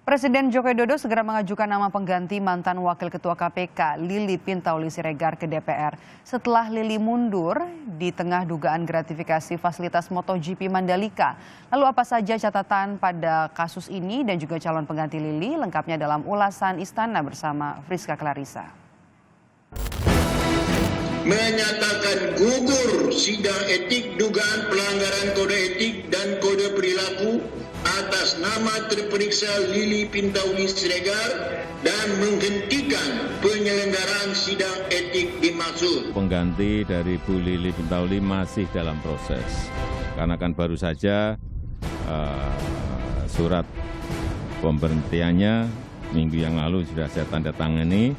Presiden Joko Widodo segera mengajukan nama pengganti mantan Wakil Ketua KPK Lili Pintauli Siregar ke DPR. Setelah Lili mundur di tengah dugaan gratifikasi fasilitas MotoGP Mandalika. Lalu apa saja catatan pada kasus ini dan juga calon pengganti Lili? Lengkapnya dalam ulasan Istana bersama Friska Clarissa. Menyatakan gugur sidang etik dugaan pelanggaran kode etik dan kode perilaku atas nama terperiksa Lili Pintauli Siregar dan menghentikan penyelenggaraan sidang etik dimaksud. Pengganti dari Bu Lili Pintauli masih dalam proses, karena kan baru saja surat pemberhentiannya minggu yang lalu sudah saya tanda tangani.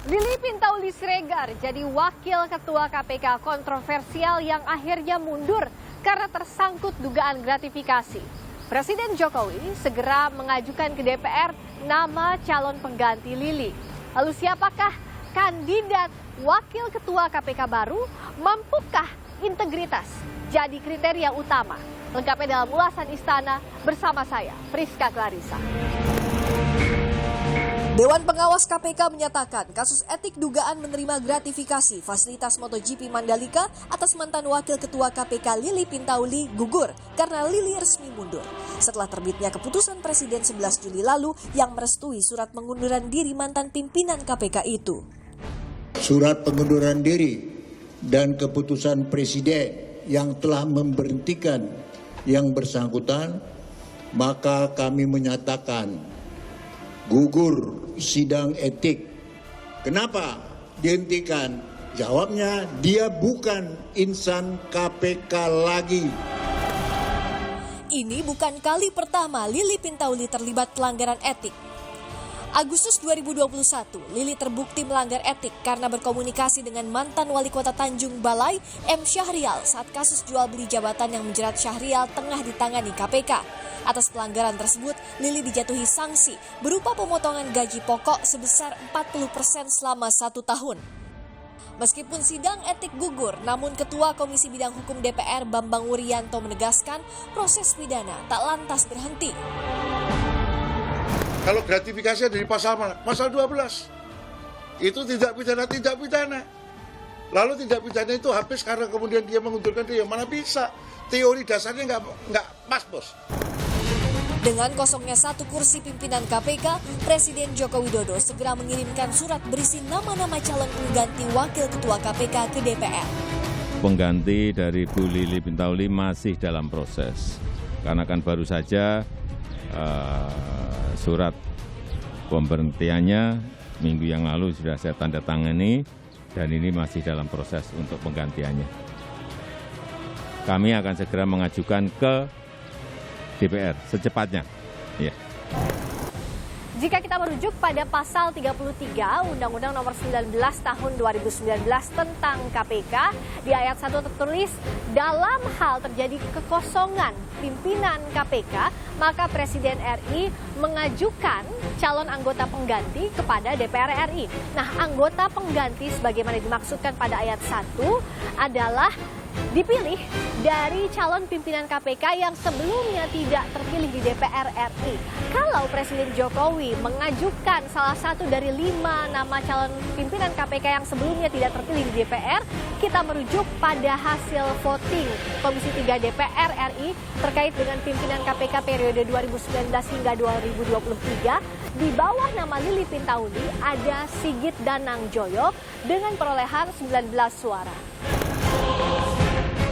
Lili Pintauli Siregar jadi wakil ketua KPK kontroversial yang akhirnya mundur karena tersangkut dugaan gratifikasi. Presiden Jokowi segera mengajukan ke DPR nama calon pengganti Lili. Lalu siapakah kandidat wakil ketua KPK baru? Mampukah integritas jadi kriteria utama? Lengkapnya dalam ulasan Istana bersama saya, Friska Clarissa. Dewan Pengawas KPK menyatakan kasus etik dugaan menerima gratifikasi fasilitas MotoGP Mandalika atas mantan Wakil Ketua KPK Lili Pintauli gugur karena Lili resmi mundur. Setelah terbitnya keputusan Presiden 11 Juli lalu yang merestui surat pengunduran diri mantan pimpinan KPK itu. Surat pengunduran diri dan keputusan Presiden yang telah memberhentikan yang bersangkutan, maka kami menyatakan gugur sidang etik. Kenapa dihentikan? Jawabnya, dia bukan insan KPK lagi. Ini bukan kali pertama Lili Pintauli terlibat pelanggaran etik. Agustus 2021, Lili terbukti melanggar etik karena berkomunikasi dengan mantan wali kota Tanjung Balai, M. Syahrial, saat kasus jual beli jabatan yang menjerat Syahrial tengah ditangani KPK. Atas pelanggaran tersebut, Lili dijatuhi sanksi berupa pemotongan gaji pokok sebesar 40% selama 1 tahun. Meskipun sidang etik gugur, namun Ketua Komisi Bidang Hukum DPR Bambang Wuryanto menegaskan proses pidana tak lantas berhenti. Kalau gratifikasi dari pasal mana? Pasal 12. Itu tidak pidana. Lalu tidak pidana itu habis karena kemudian dia mengundurkan diri. Mana bisa? Teori dasarnya nggak pas, Bos. Dengan kosongnya 1 kursi pimpinan KPK, Presiden Joko Widodo segera mengirimkan surat berisi nama-nama calon pengganti Wakil Ketua KPK ke DPR. Pengganti dari Bu Lili Pintauli masih dalam proses, karena kan baru saja surat pemberhentiannya minggu yang lalu sudah saya tanda tangani dan ini masih dalam proses untuk penggantiannya. Kami akan segera mengajukan ke DPR secepatnya. Ya. Jika kita merujuk pada pasal 33 Undang-Undang Nomor 19 Tahun 2019 tentang KPK, di ayat 1 tertulis, dalam hal terjadi kekosongan pimpinan KPK, maka Presiden RI mengajukan calon anggota pengganti kepada DPR RI. Nah, anggota pengganti sebagaimana dimaksudkan pada ayat 1 adalah dipilih dari calon pimpinan KPK yang sebelumnya tidak terpilih di DPR RI. Kalau Presiden Jokowi mengajukan salah satu dari 5 nama calon pimpinan KPK yang sebelumnya tidak terpilih di DPR, kita merujuk pada hasil voting Komisi 3 DPR RI terkait dengan pimpinan KPK periode 2019 hingga 2023. Di bawah nama Lili Pintauli ada Sigit Danangjoyo dengan perolehan 19 suara.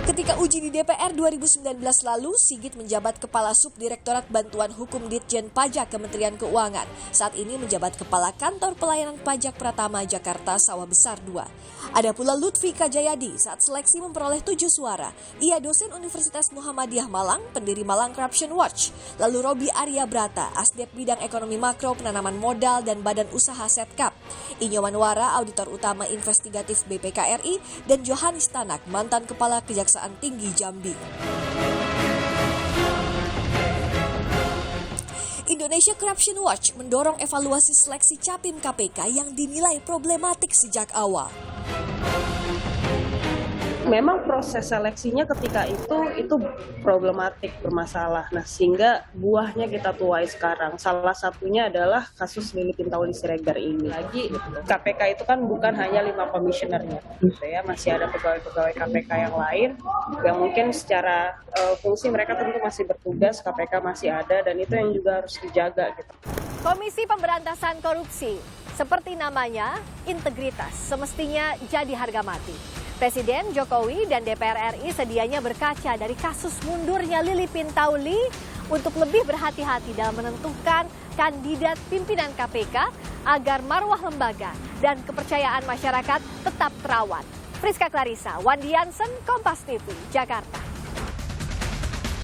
Ketika uji di DPR 2019 lalu, Sigit menjabat Kepala Subdirektorat Bantuan Hukum Ditjen Pajak Kementerian Keuangan. Saat ini menjabat Kepala Kantor Pelayanan Pajak Pratama Jakarta Sawah Besar 2. Ada pula Lutfi Kajayadi saat seleksi memperoleh 7 suara. Ia dosen Universitas Muhammadiyah Malang, pendiri Malang Corruption Watch. Lalu Robi Arya Brata, Asdep Bidang Ekonomi Makro, Penanaman Modal, dan Badan Usaha Setkap. Inyo Manwara, Auditor Utama Investigatif BPK RI, dan Johanis Tanak, mantan Kepala Kejaksaan Tinggi Jambi. Indonesia Corruption Watch mendorong evaluasi seleksi capim KPK yang dinilai problematik sejak awal. Memang proses seleksinya ketika itu problematik, bermasalah. Nah, sehingga buahnya kita tuai sekarang. Salah satunya adalah kasus Lili Pintauli Siregar ini. Lagi KPK itu kan bukan hanya 5 komisionernya, gitu ya. Masih ada pegawai-pegawai KPK yang lain yang mungkin secara fungsi mereka tentu masih bertugas, KPK masih ada, dan itu yang juga harus dijaga gitu. Komisi Pemberantasan Korupsi, seperti namanya, integritas semestinya jadi harga mati. Presiden Jokowi dan DPR RI sedianya berkaca dari kasus mundurnya Lili Pintauli untuk lebih berhati-hati dalam menentukan kandidat pimpinan KPK agar marwah lembaga dan kepercayaan masyarakat tetap terawat. Friska Clarissa, Wandi Jansen, Kompas TV, Jakarta.